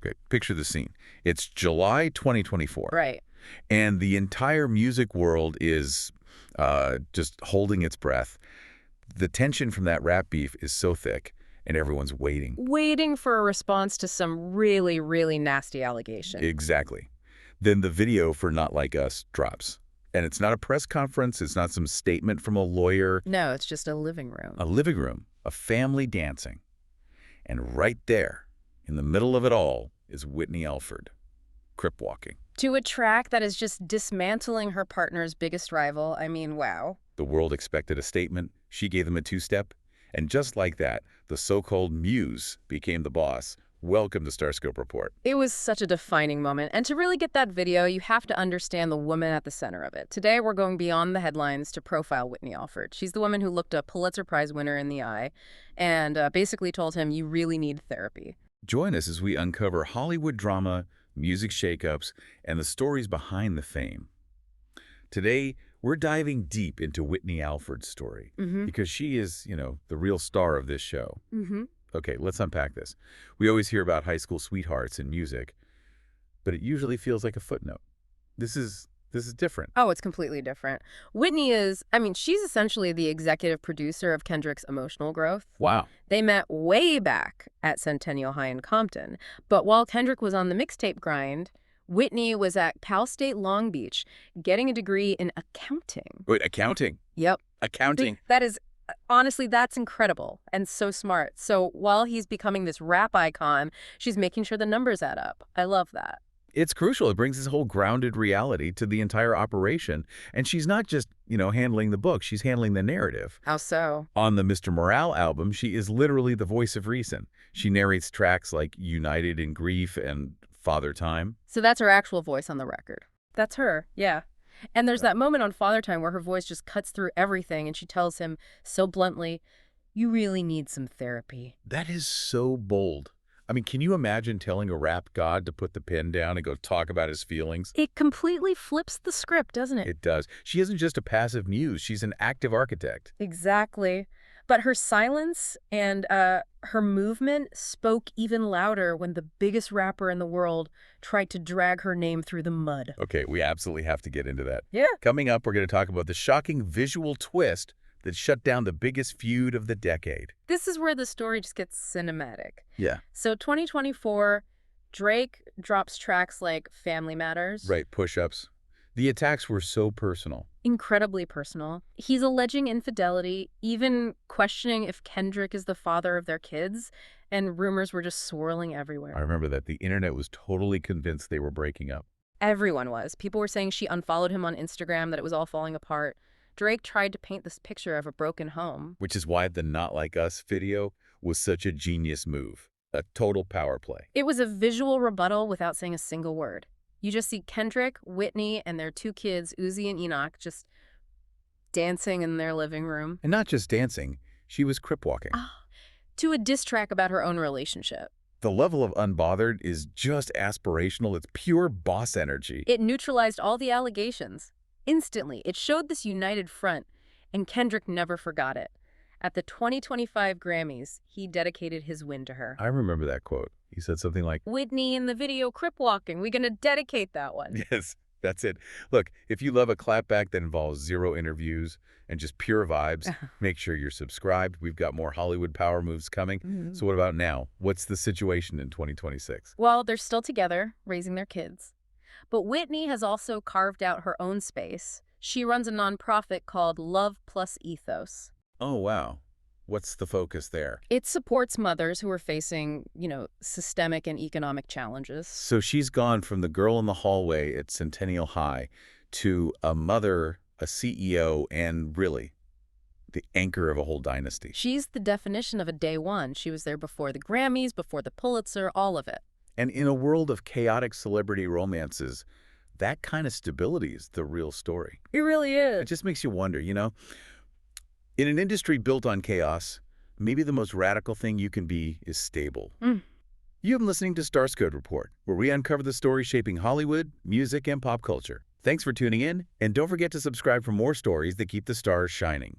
Okay, picture the scene. It's July 2024. Right. And the entire music world is just holding its breath. The tension from that rap beef is so thick, and everyone's waiting. Waiting for a response to some really, really nasty allegation. Exactly. Then the video for Not Like Us drops. And it's not a press conference. It's not some statement from a lawyer. No, it's just a living room. A living room, a family dancing. And right there, in the middle of it all, is Whitney Alford, crip walking. To a track that is just dismantling her partner's biggest rival. I mean, wow. The world expected a statement. She gave them a two-step. And just like that, the so-called muse became the boss. Welcome to StarScope Report. It was such a defining moment. And to really get that video, you have to understand the woman at the center of it. Today, we're going beyond the headlines to profile Whitney Alford. She's the woman who looked a Pulitzer Prize winner in the eye and basically told him, you really need therapy. Join us as we uncover Hollywood drama, music shakeups, and the stories behind the fame. Today, we're diving deep into Whitney Alford's story because she is, the real star of this show. Okay, let's unpack this. We always hear about high school sweethearts in music, but it usually feels like a footnote. This is different. Oh, it's completely different. Whitney is, she's essentially the executive producer of Kendrick's emotional growth. Wow. They met way back at Centennial High in Compton. But while Kendrick was on the mixtape grind, Whitney was at Cal State Long Beach getting a degree in accounting. Wait, accounting? Yep. Accounting? That is, honestly, that's incredible and so smart. So while he's becoming this rap icon, she's making sure the numbers add up. I love that. It's crucial. It brings this whole grounded reality to the entire operation. And she's not just, handling the book. She's handling the narrative. How so? On the Mr. Morale album, she is literally the voice of reason. She narrates tracks like United in Grief and Father Time. So that's her actual voice on the record. That's her, yeah. And there's that moment on Father Time where her voice just cuts through everything and she tells him so bluntly, you really need some therapy. That is so bold. Can you imagine telling a rap god to put the pen down and go talk about his feelings? It completely flips the script, doesn't it? It does. She isn't just a passive muse. She's an active architect. Exactly. But her silence and her movement spoke even louder when the biggest rapper in the world tried to drag her name through the mud. Okay, we absolutely have to get into that. Yeah. Coming up, we're going to talk about the shocking visual twist that shut down the biggest feud of the decade. This is where the story just gets cinematic. Yeah. So 2024, Drake drops tracks like Family Matters. Right, push-ups. The attacks were so personal. Incredibly personal. He's alleging infidelity, even questioning if Kendrick is the father of their kids, and rumors were just swirling everywhere. I remember that. The internet was totally convinced they were breaking up. Everyone was. People were saying she unfollowed him on Instagram, that it was all falling apart. Drake tried to paint this picture of a broken home. Which is why the Not Like Us video was such a genius move. A total power play. It was a visual rebuttal without saying a single word. You just see Kendrick, Whitney, and their two kids, Uzi and Enoch, just dancing in their living room. And not just dancing, she was crip walking. To a diss track about her own relationship. The level of unbothered is just aspirational. It's pure boss energy. It neutralized all the allegations. Instantly, it showed this united front, and Kendrick never forgot it. At the 2025 Grammys, he dedicated his win to her. I remember that quote. He said something like, Whitney in the video crip walking. We're going to dedicate that one. Yes, that's it. Look, if you love a clapback that involves zero interviews and just pure vibes, make sure you're subscribed. We've got more Hollywood power moves coming. So what about now? What's the situation in 2026? Well, they're still together, raising their kids. But Whitney has also carved out her own space. She runs a nonprofit called Love Plus Ethos. Oh, wow. What's the focus there? It supports mothers who are facing, systemic and economic challenges. So she's gone from the girl in the hallway at Centennial High to a mother, a CEO, and really the anchor of a whole dynasty. She's the definition of a day one. She was there before the Grammys, before the Pulitzer, all of it. And in a world of chaotic celebrity romances, that kind of stability is the real story. It really is. It just makes you wonder, in an industry built on chaos, maybe the most radical thing you can be is stable. You've been listening to StarScope Report, where we uncover the stories shaping Hollywood, music, and pop culture. Thanks for tuning in, and don't forget to subscribe for more stories that keep the stars shining.